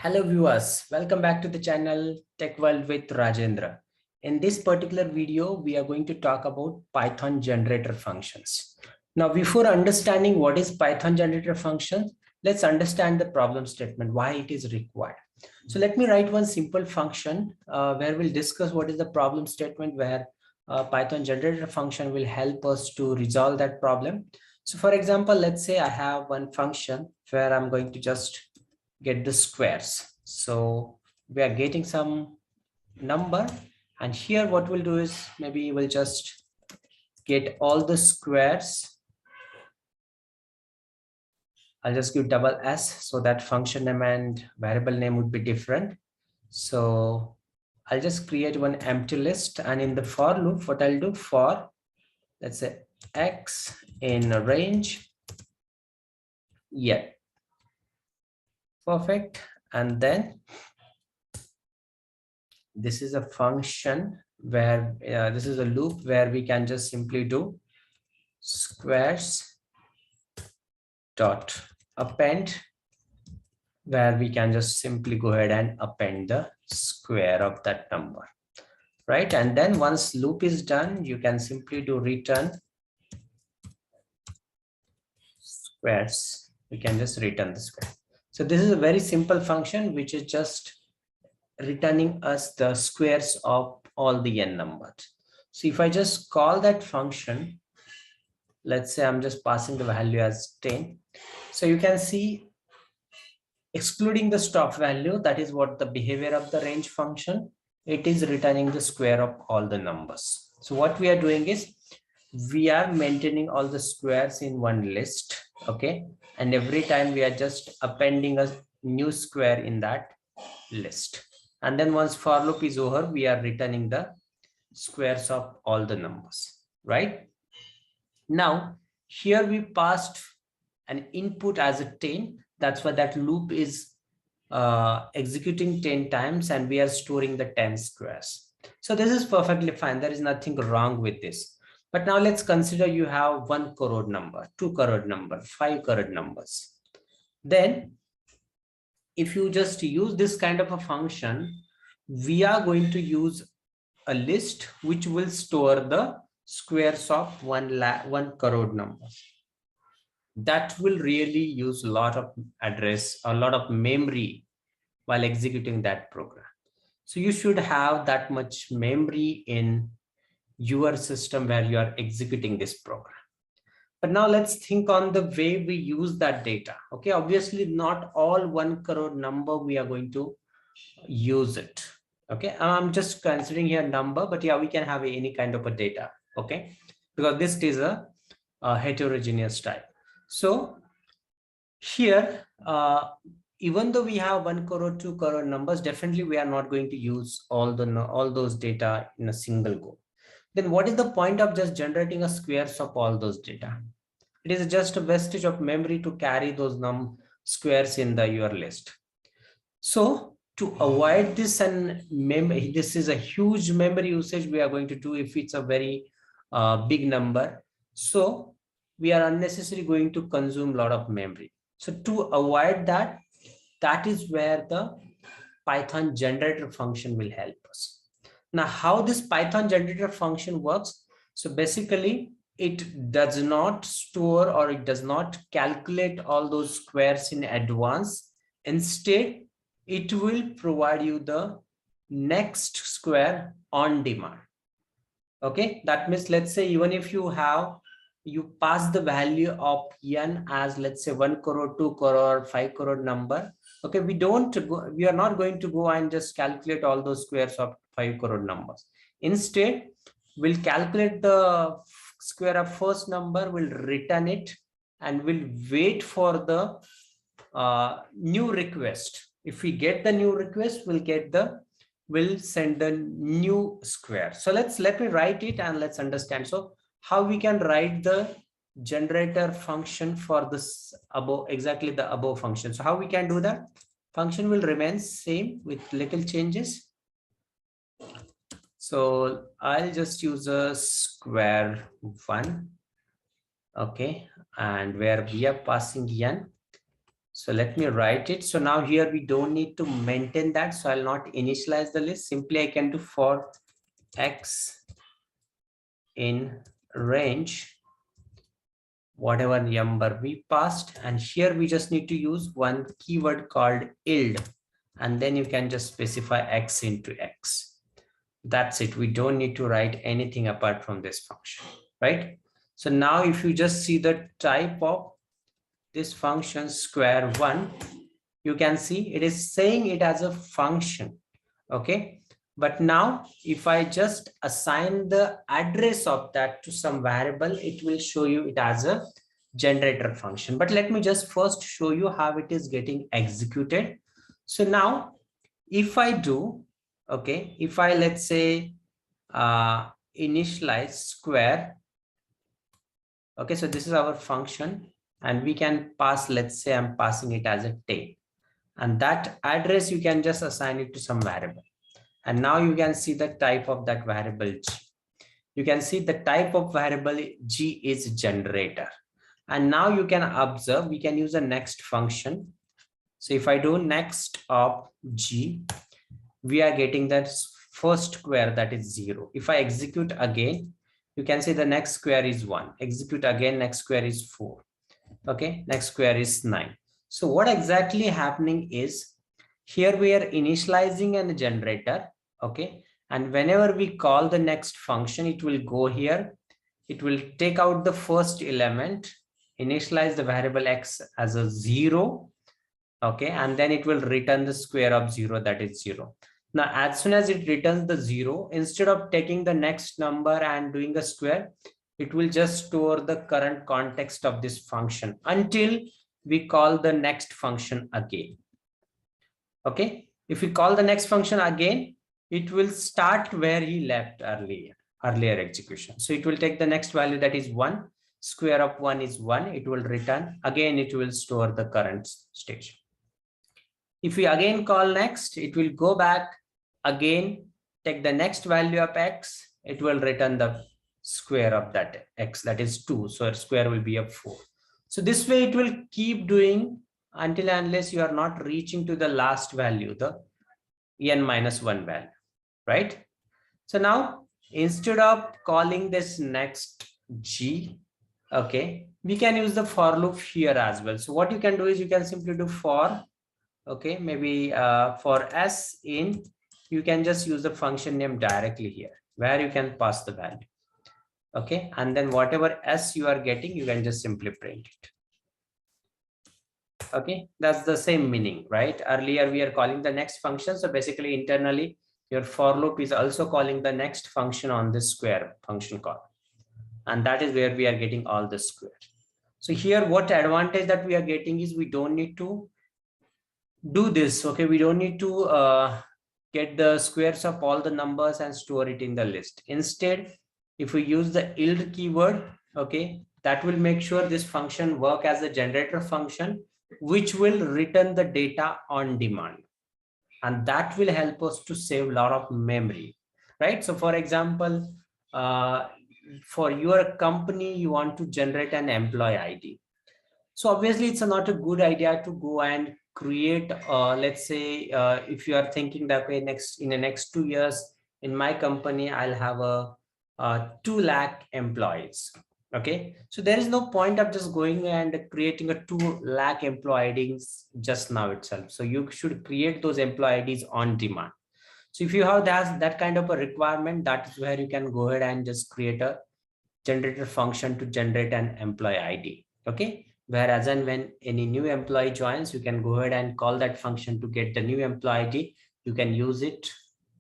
Hello viewers, welcome back to the channel Tech World with Rajendra. In this particular video, we are going to talk about Python generator functions. Now, before understanding what is Python generator function, let's understand the problem statement, why it is required. So let me write one simple function where we'll discuss what is the problem statement where Python generator function will help us to resolve that problem. So for example, let's say I have one function where I'm going to just get the squares. So we are getting some number, and here what we'll do is maybe we'll just get all the squares. I'll just give double S so that function name and variable name would be different. So I'll just create one empty list, and in the for loop, what I'll do for, let's say X in a range. Yeah, perfect. And then this is a function where this is a loop where we can just simply do squares dot append, where we can just simply go ahead and append the square of that number, right? And then once loop is done, you can simply do return squares. We can just return the square. So this is a very simple function which is just returning us the squares of all the n numbers. So if I just call that function, let's say I'm just passing the value as 10. So you can see, excluding the stop value, that is what the behavior of the range function, it is returning the square of all the numbers. So what we are doing is we are maintaining all the squares in one list, okay? And every time we are just appending a new square in that list. And then once for loop is over, we are returning the squares of all the numbers, right? Now, here we passed an input as a 10. That's why that loop is executing 10 times, and we are storing the 10 squares. So this is perfectly fine. There is nothing wrong with this. But now let's consider you have 1 crore number, 2 crore number, 5 crore numbers. Then if you just use this kind of a function, we are going to use a list which will store the squares of 1 crore numbers. That will really use a lot of address, a lot of memory while executing that program. So you should have that much memory in your system where you are executing this program. But now let's think on the way we use that data. Okay, obviously not all 1 crore number we are going to use it. Okay, I'm just considering here number, but yeah, we can have any kind of a data. Okay, because this is a heterogeneous type. So here, even though we have 1 crore, 2 crore numbers, definitely we are not going to use all those data in a single go. Then what is the point of just generating a squares of all those data? It is just a vestige of memory to carry those squares in your list. So to avoid this, and this is a huge memory usage we are going to do if it's a very big number. So we are unnecessarily going to consume a lot of memory. So to avoid that, that is where the Python generator function will help us. Now, how this Python generator function works? So basically, it does not store or it does not calculate all those squares in advance. Instead, it will provide you the next square on demand. Okay, that means, let's say, even if you pass the value of n as, let's say, 1 crore, 2 crore, 5 crore number. Okay, we are not going to go and just calculate all those squares of 5 crore numbers. Instead, we'll calculate the square of first number, we'll return it, and we'll wait for the new request. If we get the new request, we'll send the new square. So let me write it and let's understand. So how we can write the generator function for this above, exactly the above function. So how we can do that? Function will remain same with little changes. So I'll just use a square 1. Okay, and where we are passing n, So let me write it. So now here we don't need to maintain that. So I'll not initialize the list. Simply I can do for X in range, whatever number we passed. And here we just need to use one keyword called yield. And then you can just specify X into X. That's it. We don't need to write anything apart from this function, right? So now if you just see the type of this function square1, you can see it is saying it as a function. Okay, but now if I just assign the address of that to some variable, it will show you it as a generator function. But let me just first show you how it is getting executed. So now if I do, okay, if I let's say initialize square, okay, so this is our function and we can pass, let's say I'm passing it as a tail, and that address you can just assign it to some variable. And now you can see the type of that variable G. You can see the type of variable G is generator. And now you can observe, we can use the next function. So if I do next of G, we are getting that first square, that is 0. If I execute again, you can see the next square is 1. Execute again, next square is 4. Okay, next square is 9. So what exactly happening is, here we are initializing a generator, okay, and whenever we call the next function, it will go here, it will take out the first element, initialize the variable X as a 0, okay, and then it will return the square of 0, that is 0. Now as soon as it returns the 0, instead of taking the next number and doing a square, it will just store the current context of this function until we call the next function again. Okay, if we call the next function again, it will start where he left earlier execution. So it will take the next value, that is 1. Square of 1 is 1. It will return again, it will store the current stage. If we again call next, it will go back again, take the next value of X, it will return the square of that X, that is 2. So square will be of 4. So this way it will keep doing until unless you are not reaching to the last value, the n-1 value, right? So now instead of calling this next G, okay, we can use the for loop here as well. So what you can do is you can simply do for, okay, maybe for S in, you can just use the function name directly here where you can pass the value. Okay, and then whatever S you are getting, you can just simply print it. Okay, that's the same meaning, right? Earlier we are calling the next function. So basically internally your for loop is also calling the next function on this square function call. And that is where we are getting all the square. So here what advantage that we are getting is we don't need to do this. Okay, we don't need to get the squares of all the numbers and store it in the list. Instead, if we use the yield keyword, okay, that will make sure this function work as a generator function, which will return the data on demand. And that will help us to save a lot of memory, right? So for example, for your company, you want to generate an employee ID. So obviously it's not a good idea to go and create, let's say, if you are thinking that way, in the next 2 years in my company, I'll have a 2 lakh employees. Okay, so there is no point of just going and creating a 2 lakh employee IDs just now itself. So you should create those employee IDs on demand. So if you have that kind of a requirement, that is where you can go ahead and just create a generator function to generate an employee ID. Okay, whereas and when any new employee joins, you can go ahead and call that function to get the new employee ID. You can use it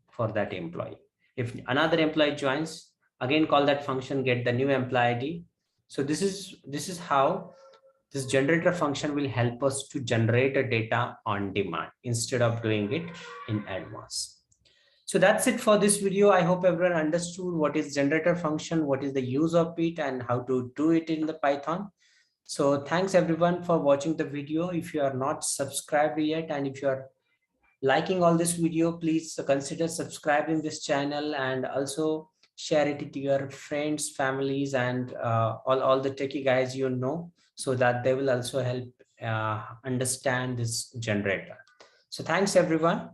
for that employee. If another employee joins, again call that function, get the new employee ID. So this is how this generator function will help us to generate a data on demand instead of doing it in advance. So that's it for this video. I hope everyone understood what is generator function, what is the use of it, and how to do it in the Python. So thanks everyone for watching the video. If you are not subscribed yet, and if you are liking all this video, please consider subscribing this channel and also share it to your friends, families, and all the techie guys you know, so that they will also understand this generator. So thanks everyone.